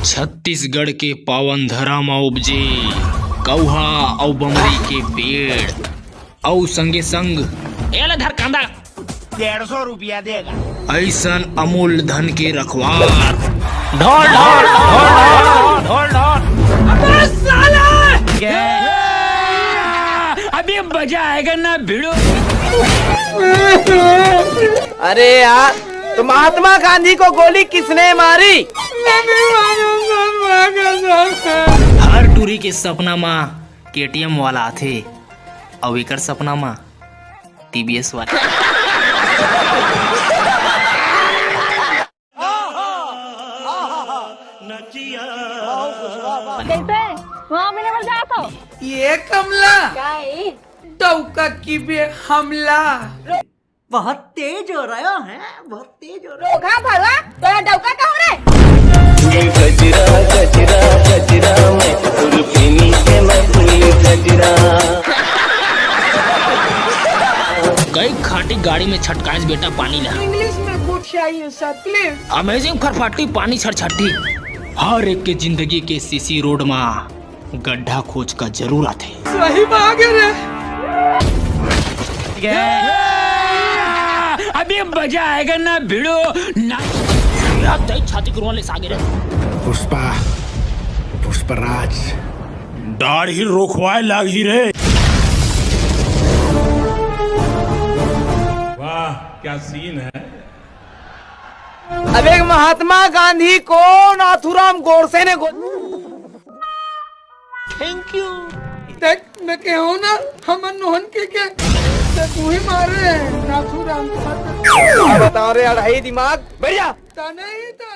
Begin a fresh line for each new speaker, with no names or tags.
छत्तीसगढ़ के पावन धरा म उपजे कौहा और बमरी के पेड़ और संगे संग एला धर कांदा
150 रुपया देगा।
ऐसन अमूल्य धन के रखवार
ढोल ढोल ढोल ढोल ढोल
अबे साला अभी मजा आएगा ना भिड़ो।
अरे यार, तो महात्मा गांधी को गोली किसने मारी?
हर टूरी के सपना माँ केटीएम वाला आथे और एकर सपना माँ टीवीएस वाला।
कैसे वहाँ भी नहीं जाता हो?
ये कमला
क्या है?
टौका की बे हमला
बहुत तेज हो रहा है, बहुत तेज हो रहा है।
रोगा भरवा तोरा डौका का हो रे?
गजरा गजरा गजरा मैं उर्फिनी से मैं फुल्ली गजरा।
कई खाटी गाड़ी में छटकाइस बेटा पानी ला।
इंग्लिश में कुछ चाहिए सर प्लीज।
अमेजिंग फरफाटी पानी छटछटी। हर एक के जिंदगी के सीसी रोड में गड्ढा खोज का जरूरत है।
सही भागे रे।
अभी मजा आएगा ना भिड़ो ना।
छाती कुरवाले सागे रे।
पुष्पा पुष्पराज
दाढ़ी रोकवाए लागी रे। वाह क्या सीन है।
अब एक महात्मा गांधी को नाथूराम गोडसे ने थैंक यू।
देख मैं कहूँ ना हम नोहन के तू ही मार रहे हैं नाथूराम।
बताओ रे अढ़ाई दिमाग बढ़िया
नहीं तो